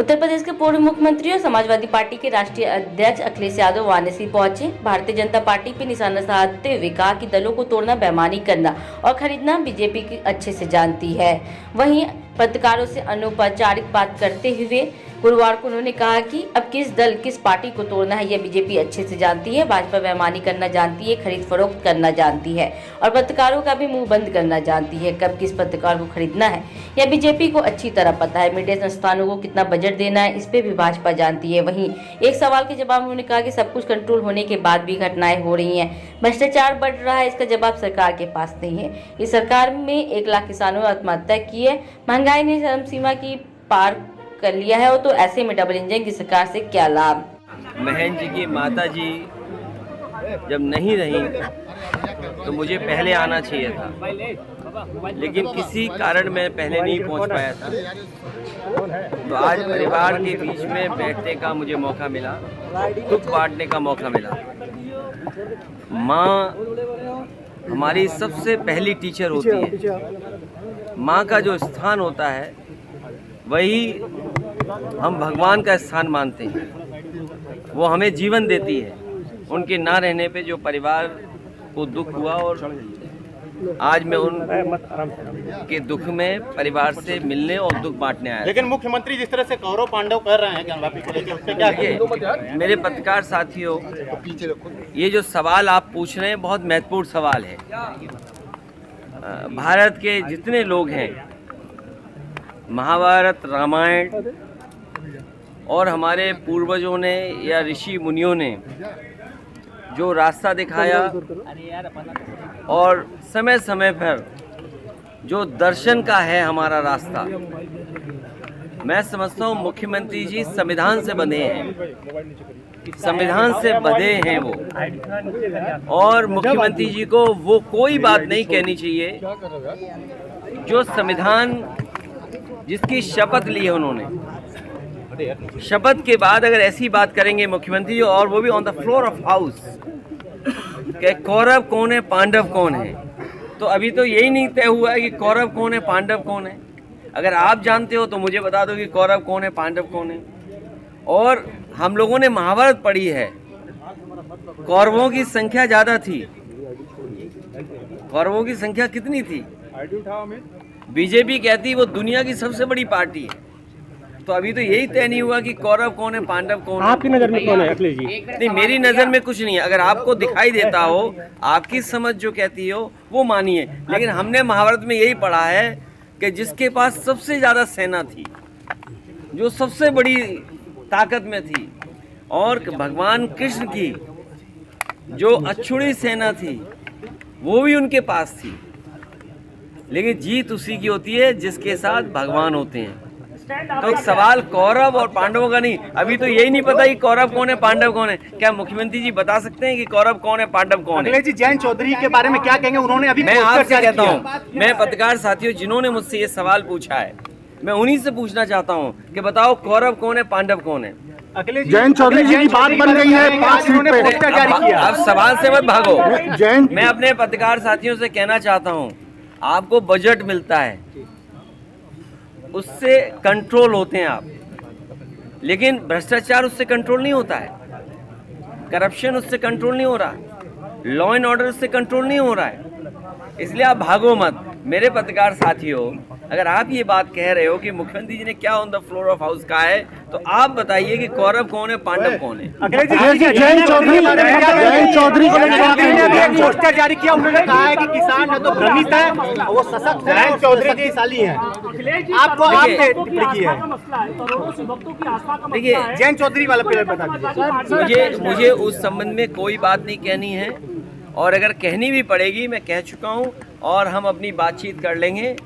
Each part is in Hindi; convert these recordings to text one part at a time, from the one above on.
उत्तर प्रदेश के पूर्व मुख्यमंत्री और समाजवादी पार्टी के राष्ट्रीय अध्यक्ष अखिलेश यादव वाराणसी पहुंचे। भारतीय जनता पार्टी पर निशाना साधते हुए कहा कि दलों को तोड़ना, बेईमानी करना और खरीदना बीजेपी की अच्छे से जानती है। वहीं पत्रकारों से अनौपचारिक बात करते हुए गुरुवार को उन्होंने कहा कि अब किस दल किस पार्टी को तोड़ना है यह बीजेपी अच्छे से जानती है। भाजपा बेईमानी करना जानती है, खरीद फरोख्त करना जानती है और पत्रकारों का भी मुंह बंद करना जानती है। कब किस पत्रकार को खरीदना है यह बीजेपी को अच्छी तरह पता है। मीडिया संस्थानों को कितना बजट देना है इस पे भी भाजपा जानती है। वहीं एक सवाल के जवाब में उन्होंने कहा कि सब कुछ कंट्रोल होने के बाद भी घटनाएं हो रही हैं, भ्रष्टाचार बढ़ रहा है, इसका जवाब सरकार के पास नहीं है। इस सरकार में 1 लाख किसानों ने आत्महत्या की है, महंगाई ने चरम सीमा की पार कर लिया है, तो ऐसे में डबल इंजन की सरकार से क्या लाभ। महन जी की माता जी जब नहीं रही तो मुझे पहले आना चाहिए था, लेकिन किसी कारण मैं पहले नहीं पहुंच पाया था। तो आज परिवार के बीच में बैठने का मुझे मौका मिला, दुख बांटने का मौका मिला। माँ हमारी सबसे पहली टीचर होती है। माँ का जो स्थान होता है वही हम भगवान का स्थान मानते हैं। वो हमें जीवन देती है। उनके ना रहने पे जो परिवार को दुख हुआ, और आज मैं उन के दुख में परिवार से मिलने और दुख बांटने आया। लेकिन मुख्यमंत्री जिस तरह से कौरव पांडव कर रहे हैं ज्ञानवापी को लेकर, उससे क्या देखिए मेरे पत्रकार साथियों, ये जो सवाल आप पूछ रहे हैं बहुत महत्वपूर्ण सवाल है। भारत के जितने लोग हैं, महाभारत, रामायण और हमारे पूर्वजों ने या ऋषि मुनियों ने जो रास्ता दिखाया और समय समय पर जो दर्शन का है हमारा रास्ता, मैं समझता हूँ मुख्यमंत्री जी संविधान से बंधे हैं, संविधान से बंधे हैं वो। और मुख्यमंत्री जी को वो कोई बात नहीं कहनी चाहिए जो संविधान जिसकी शपथ ली है उन्होंने, शपथ के बाद अगर ऐसी बात करेंगे मुख्यमंत्री जी, और वो भी on the floor of house, कि कौरव कौन है, पांडव कौन है, तो अभी तो यही नहीं तय हुआ है कि कौरव कौन है, पांडव कौन है। अगर आप जानते हो तो मुझे बता दो कि कौरव कौन है, पांडव कौन है। और हम लोगों ने महाभारत पढ़ी है, कौरवों की संख्या ज्यादा थी। कौरवों की संख्या कितनी थी? बीजेपी कहती वो दुनिया की सबसे बड़ी पार्टी है। तो अभी तो यही तय नहीं हुआ कि कौरव कौन है, पांडव कौन है। आपकी नजर में कौन है अखिलेश जी? नहीं, मेरी नजर में कुछ नहीं है। अगर आपको दिखाई देता हो, आपकी समझ जो कहती हो वो मानिए, लेकिन हमने महाभारत में यही पढ़ा है कि जिसके पास सबसे ज्यादा सेना थी, जो सबसे बड़ी ताकत में थी, और भगवान कृष्ण की जो अछूती सेना थी वो भी उनके पास थी। लेकिन जीत उसी की होती है जिसके साथ भगवान होते हैं। तो सवाल कौरव और पांडवों का नहीं, अभी तो यही नहीं पता कि कौरव कौन है, पांडव कौन है। क्या मुख्यमंत्री जी बता सकते हैं कि कौरव कौन है, पांडव कौन है? अखिलेश जी, जयंत चौधरी के बारे में क्या कहेंगे? उन्होंने अभी मैं आपसे कहता हूँ, मैं पत्रकार साथियों जिन्होंने मुझसे ये सवाल पूछा है, मैं उन्हीं से पूछना चाहता हूँ कि बताओ कौरव कौन है, पांडव कौन है। जयंत चौधरी जी की बात बन गई है, 5 सीट पे पोस्टर जारी किया। अब सवाल से मत भागो। मैं अपने पत्रकार साथियों से कहना चाहता हूँ, आपको बजट मिलता है, उससे कंट्रोल होते हैं आप, लेकिन भ्रष्टाचार उससे कंट्रोल नहीं होता है, करप्शन उससे कंट्रोल नहीं हो रहा, लॉ एंड ऑर्डर उससे कंट्रोल नहीं हो रहा है। इसलिए आप भागो मत। मेरे पत्रकार साथियों, अगर आप ये बात कह रहे हो कि मुख्यमंत्री जी ने क्या on the floor of house कहा है, तो आप बताइए कि कौरव कौन है, पांडव कौन है। जयंत चौधरी ने पोस्टर जारी किया, उन्होंने कहा है कि किसान न तो भ्रमित है, वो सशक्त है, जयंत चौधरी शक्तिशाली है। आपको आपने टिप्पणी की है, देखिए जयंत चौधरी वाला पहले बता दीजिए। मुझे उस संबंध में कोई बात नहीं कहनी है, और अगर कहनी भी पड़ेगी मैं कह चुका हूँ, और हम अपनी बातचीत कर लेंगे।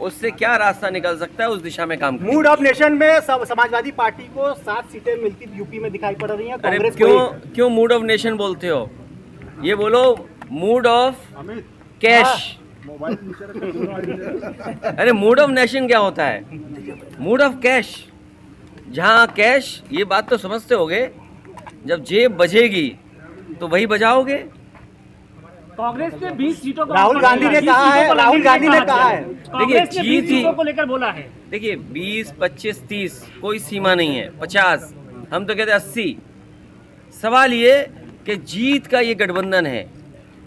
उससे क्या रास्ता निकल सकता है उस दिशा में काम करेंगे। मूड ऑफ नेशन में समाजवादी पार्टी को 7 सीटें मिलती यूपी में दिखाई पड़ रही हैं। अरे क्यों मूड ऑफ नेशन बोलते हो? ये बोलो मूड ऑफ कैश। अरे मूड ऑफ नेशन क्या होता है? Mood off cash. जहाँ कैश, ये बात तो समझते होगे, जब जेब बजेगी तो वही बजाओगे। कांग्रेस ने 20 सीटों को राहुल गांधी ने कहा है, राहुल गांधी ने कहा है। कांग्रेस ने 20 सीटों को लेकर बोला है। देखिए 20, 25, 30 कोई सीमा नहीं है, 50 हम तो कहते हैं 80। सवाल ये कि जीत का ये गठबंधन है।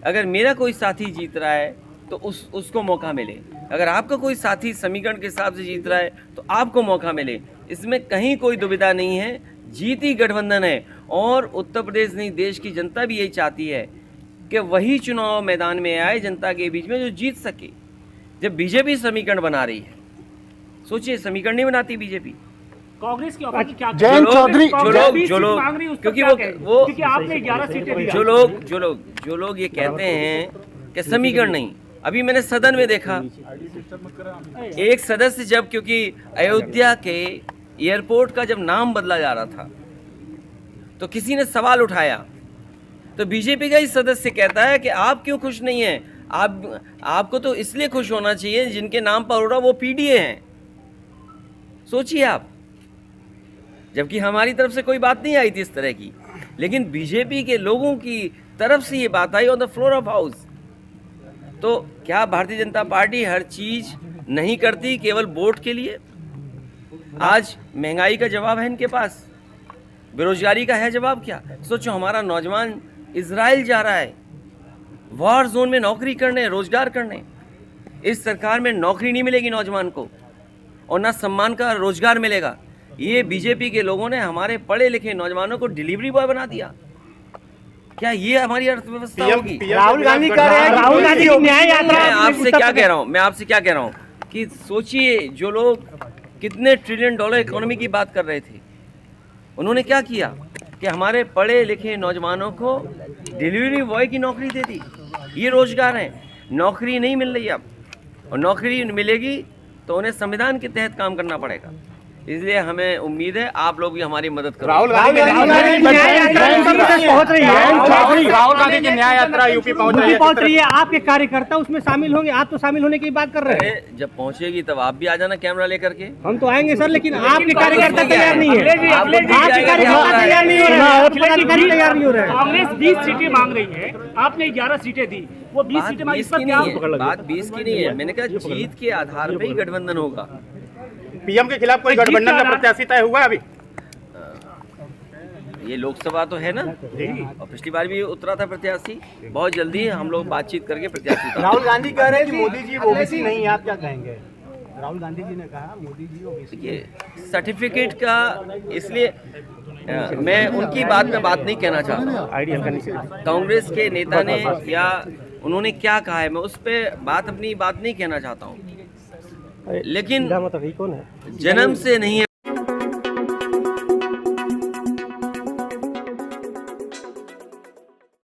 अगर मेरा कोई साथी जीत रहा है तो उसको मौका मिले, अगर आपका कोई साथी समीकरण के हिसाब से जीत रहा है तो आपको मौका मिले, इसमें कहीं कोई दुविधा नहीं है। जीत ही गठबंधन है और उत्तर प्रदेश नहीं देश की जनता भी यही चाहती है कि वही चुनाव मैदान में आए जनता के बीच में जो जीत सके। जब बीजेपी समीकरण बना रही है, सोचिए समीकरण नहीं बनाती बीजेपी। कांग्रेस की ऑफर की क्या जयंत चौधरी जो लोग क्योंकि वो क्योंकि आपने 11 सीटें दी। जो लोग ये कहते हैं कि समीकरण नहीं, अभी मैंने सदन में देखा एक सदस्य जब, क्योंकि अयोध्या के एयरपोर्ट का जब नाम बदला जा रहा था तो किसी ने सवाल उठाया, तो बीजेपी का ही सदस्य कहता है कि आप क्यों खुश नहीं हैं, आपको तो इसलिए खुश होना चाहिए जिनके नाम पर हो रहा वो पीडीए हैं। सोचिए आप, जबकि हमारी तरफ से कोई बात नहीं आई थी इस तरह की, लेकिन बीजेपी के लोगों की तरफ से ये बात आई on the floor of house. तो क्या भारतीय जनता पार्टी हर चीज नहीं करती केवल वोट के लिए? आज महंगाई का जवाब है इनके पास, बेरोजगारी का है जवाब क्या? सोचो हमारा नौजवान इजराइल जा रहा है वॉर जोन में नौकरी करने, रोजगार करने। इस सरकार में नौकरी नहीं मिलेगी नौजवान को और ना सम्मान का रोजगार मिलेगा। ये बीजेपी के लोगों ने हमारे पढ़े लिखे नौजवानों को डिलीवरी बॉय बना दिया। क्या ये हमारी अर्थव्यवस्था होगी? राहुल गांधी कह रहे हैं, राहुल गांधी की न्याय यात्रा। मैं आपसे क्या कह रहा हूँ कि सोचिए जो लोग कितने ट्रिलियन डॉलर इकोनॉमी की बात कर रहे थे, उन्होंने क्या किया कि हमारे पढ़े लिखे नौजवानों को डिलीवरी बॉय की नौकरी दे दी। ये रोजगार है। नौकरी नहीं मिल रही अब, और नौकरी मिलेगी तो उन्हें संविधान के तहत काम करना पड़ेगा। इसलिए हमें उम्मीद है आप लोग भी हमारी मदद करो। राहुल गांधी की न्याय यात्रा यूपी पहुंच रही है। आपके कार्यकर्ता उसमें शामिल होंगे, आप तो शामिल होने की बात कर रहे हैं। जब पहुंचेगी तब आप भी आ जाना कैमरा लेकर के। हम तो आएंगे सर, लेकिन आपके कार्यकर्ता तैयार नहीं है। कांग्रेस 20 सीटें मांग रही है, आपने 11 सीटें दी, वो 20 सीटें मांगी, इस पर क्या बात 20 की नहीं है। मैंने कहा जीत के आधार पे ही गठबंधन होगा। पीएम के खिलाफ कोई गठबंधन का प्रत्याशी तय हुआ अभी? ये लोकसभा तो है ना, और पिछली बार भी उतरा था प्रत्याशी। बहुत जल्दी हम लोग बातचीत करके प्रत्याशी। राहुल गांधी कह रहे हैं कि मोदी जी ओबीसी नहीं है, आप क्या कहेंगे? राहुल गांधी जी ने कहा मोदी जी ओबीसी। ये सर्टिफिकेट का, इसलिए मैं उनकी बात में बात नहीं कहना चाहता। कांग्रेस के नेता ने या उन्होंने क्या कहा है, मैं उस पर अपनी बात नहीं कहना चाहता हूँ। लेकिन जन्म से नहीं है